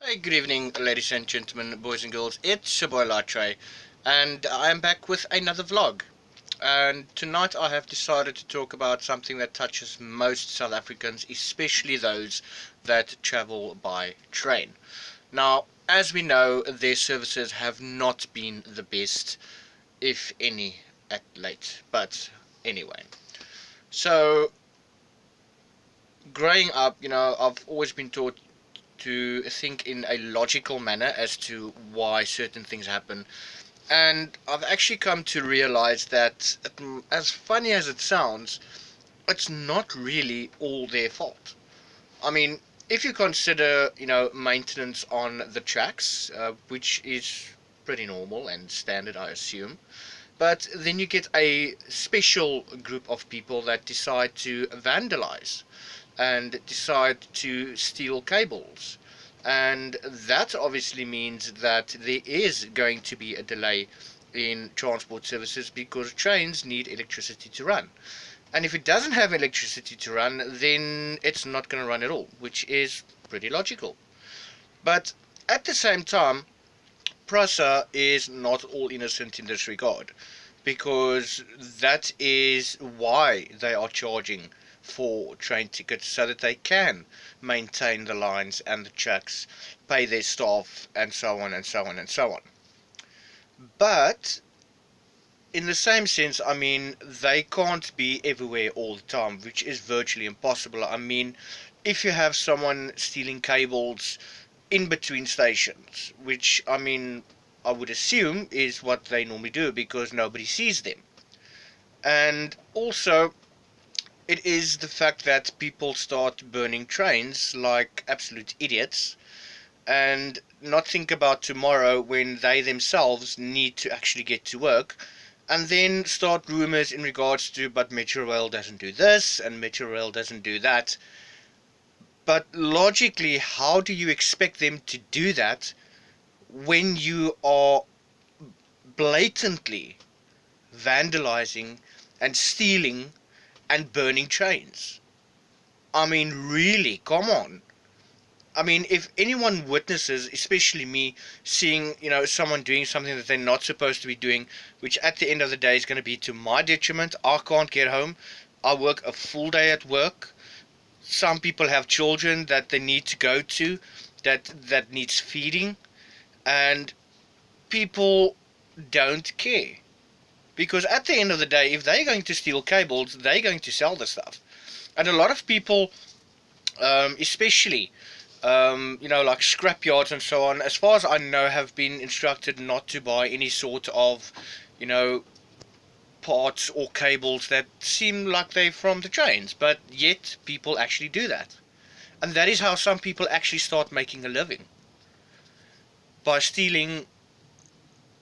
Hey, good evening, ladies and gentlemen, boys and girls. It's your boy Latre, and I am back with another vlog. And tonight I have decided to talk about something that touches most South Africans, especially those that travel by train. Now, as we know, their services have not been the best, if any, at late. But anyway, so growing up, I've always been taught to think in a logical manner as to why certain things happen. And I've actually come to realize that, as funny as it sounds, it's not really all their fault. I mean, if you consider, maintenance on the tracks, which is pretty normal and standard, I assume. But then you get a special group of people that decide to vandalize and decide to steal cables. And that obviously means that there is going to be a delay in transport services because trains need electricity to run. And if it doesn't have electricity to run, then it's not going to run at all, which is pretty logical. But at the same time, Prasa is not all innocent in this regard, because that is why they are charging for train tickets so that they can maintain the lines and the tracks, pay their staff, and so on and so on and so on. But in the same sense, I mean, they can't be everywhere all the time, which is virtually impossible. I mean, if you have someone stealing cables in between stations, which, I mean, I would assume is what they normally do because nobody sees them. And also, it is the fact that people start burning trains like absolute idiots and not think about tomorrow when they themselves need to actually get to work, and then start rumors in regards to, but Metrorail doesn't do this and Metrorail doesn't do that. But logically, how do you expect them to do that when you are blatantly vandalizing and stealing and burning trains? I mean, really, come on. I mean, if anyone witnesses, especially me, seeing, someone doing something that they're not supposed to be doing, which at the end of the day is going to be to my detriment, I can't get home. I work a full day at work. Some people have children that they need to go to, that needs feeding, and people don't care. Because at the end of the day, if they're going to steal cables, they're going to sell the stuff. And a lot of people, especially like scrapyards and so on, as far as I know, have been instructed not to buy any sort of, you know, parts or cables that seem like they're from the trains, but yet people actually do that. And that is how some people actually start making a living, by stealing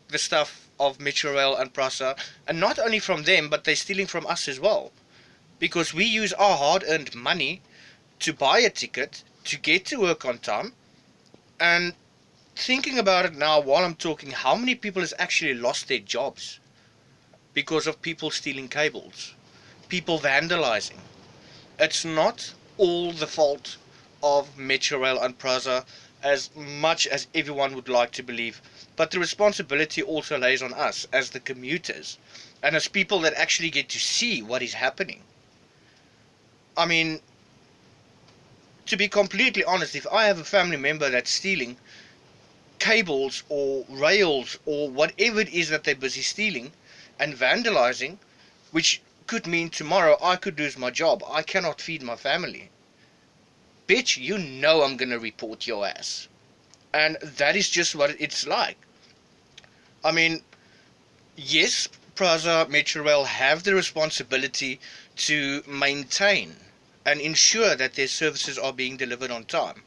the stuff of Metrorail and Prasa, and not only from them, but they're stealing from us as well, because we use our hard-earned money to buy a ticket to get to work on time. And thinking about it now while I'm talking, how many people has actually lost their jobs because of people stealing cables, people vandalizing? It's not all the fault of Metrorail and Prasa, as much as everyone would like to believe, but the responsibility also lays on us as the commuters and as people that actually get to see what is happening. I mean, to be completely honest, if I have a family member that's stealing cables or rails or whatever it is that they're busy stealing and vandalizing, which could mean tomorrow I could lose my job, I cannot feed my family, bitch, you know I'm gonna report your ass. And that is just what it's like. I mean, yes, Prasa, Metrorail have the responsibility to maintain and ensure that their services are being delivered on time.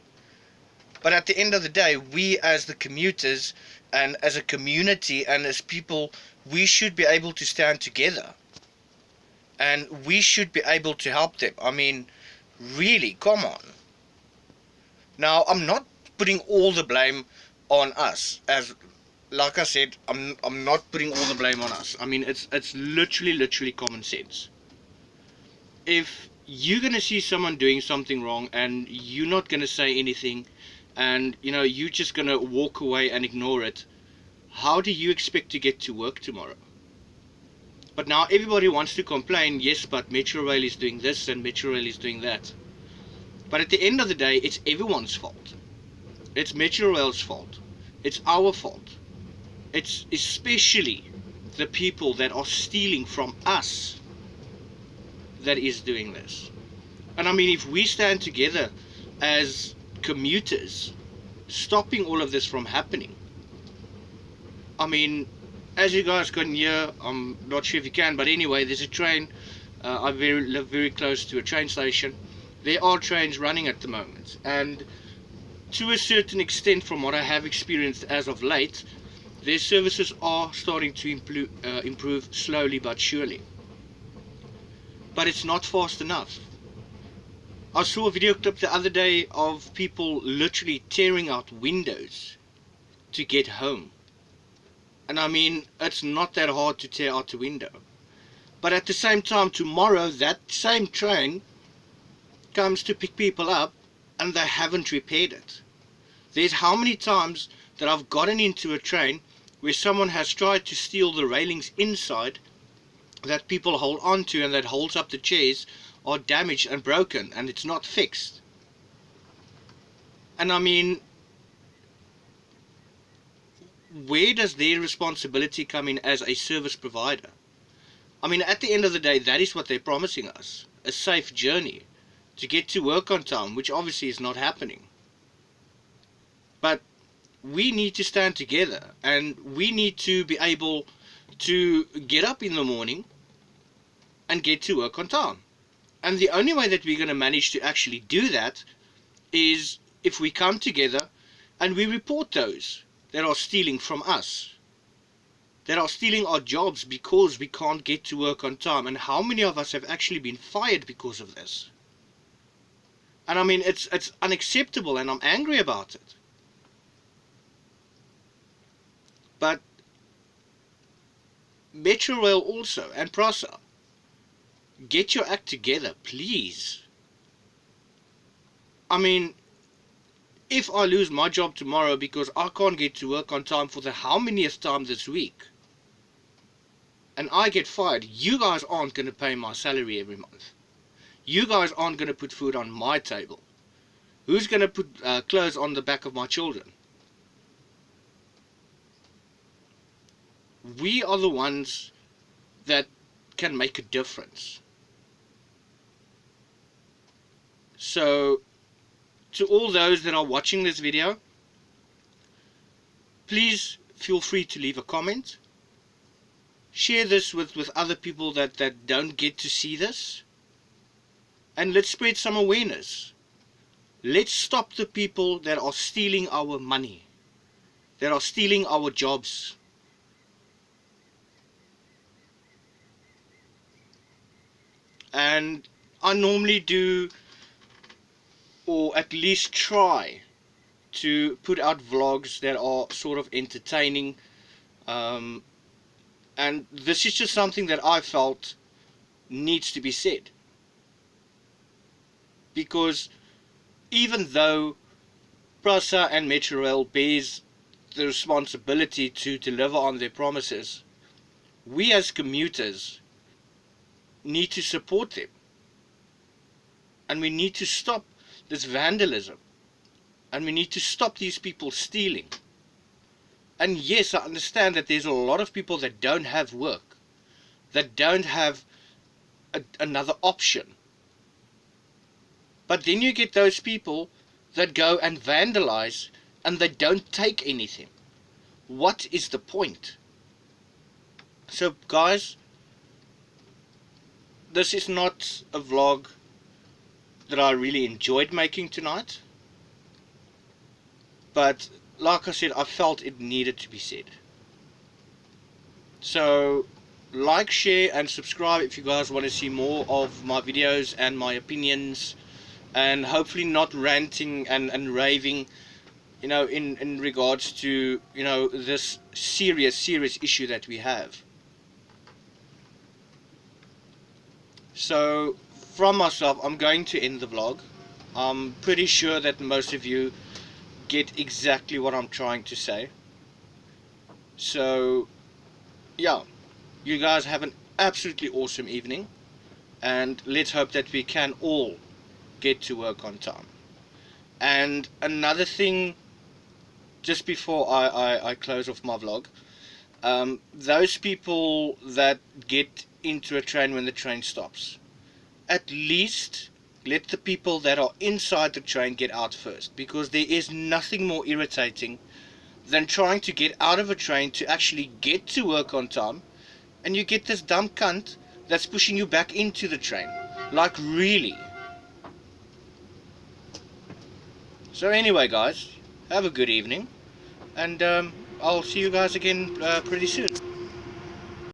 But at the end of the day, we as the commuters and as a community and as people, we should be able to stand together. And we should be able to help them. I mean, really, come on. Now, I'm not putting all the blame on us. As like I said, I'm not putting all the blame on us. I mean, it's literally common sense. If you're gonna see someone doing something wrong and you're not gonna say anything, and you're just gonna walk away and ignore it, how do you expect to get to work tomorrow? But now everybody wants to complain, yes, but Metrorail is doing this and Metrorail is doing that. But at the end of the day, it's everyone's fault. It's Metrorail's fault. It's our fault. It's especially the people that are stealing from us that is doing this. And I mean, if we stand together as commuters, stopping all of this from happening, I mean, as you guys can hear, I'm not sure if you can, but anyway, there's a train. I live very close to a train station. There are trains running at the moment, and to a certain extent, from what I have experienced as of late, their services are starting to improve slowly but surely. But it's not fast enough. I saw a video clip the other day of people literally tearing out windows to get home. And I mean, it's not that hard to tear out a window. But at the same time, tomorrow, that same train comes to pick people up and they haven't repaired it. There's how many times that I've gotten into a train where someone has tried to steal the railings inside that people hold on to and that holds up the chairs are damaged and broken and it's not fixed. And I mean, where does their responsibility come in as a service provider? I mean, at the end of the day, that is what they're promising us. A safe journey to get to work on time, which obviously is not happening. But we need to stand together and we need to be able to get up in the morning and get to work on time. And the only way that we're going to manage to actually do that is if we come together and we report those that are stealing from us, that are stealing our jobs because we can't get to work on time. And how many of us have actually been fired because of this? And I mean, it's unacceptable and I'm angry about it. But Metrorail also and Prasa, get your act together, please. I mean, if I lose my job tomorrow because I can't get to work on time for the how manyth time this week, and I get fired, you guys aren't going to pay my salary every month. You guys aren't going to put food on my table. Who's going to put clothes on the back of my children? We are the ones that can make a difference. So, to all those that are watching this video, please feel free to leave a comment. Share this with other people that don't get to see this. And let's spread some awareness. Let's stop the people that are stealing our money, that are stealing our jobs. And I normally do, or at least try to put out vlogs that are sort of entertaining, and this is just something that I felt needs to be said, because even though Prasa and Metrorail bears the responsibility to deliver on their promises, we as commuters need to support them, and we need to stop this vandalism, and we need to stop these people stealing. And yes, I understand that there's a lot of people that don't have work, that don't have another option, but then you get those people that go and vandalize and they don't take anything. What is the point? So guys, this is not a vlog that I really enjoyed making tonight, but like I said, I felt it needed to be said. So like, share and subscribe if you guys want to see more of my videos and my opinions, and hopefully not ranting and raving, in regards to, this serious issue that we have. So from myself, I'm going to end the vlog. I'm pretty sure that most of you get exactly what I'm trying to say. So, yeah, you guys have an absolutely awesome evening, and let's hope that we can all get to work on time. And another thing, just before I close off my vlog, those people that get into a train when the train stops, at least let the people that are inside the train get out first, because there is nothing more irritating than trying to get out of a train to actually get to work on time, and you get this dumb cunt that's pushing you back into the train. Like, really? So anyway, guys, have a good evening, and I'll see you guys again pretty soon.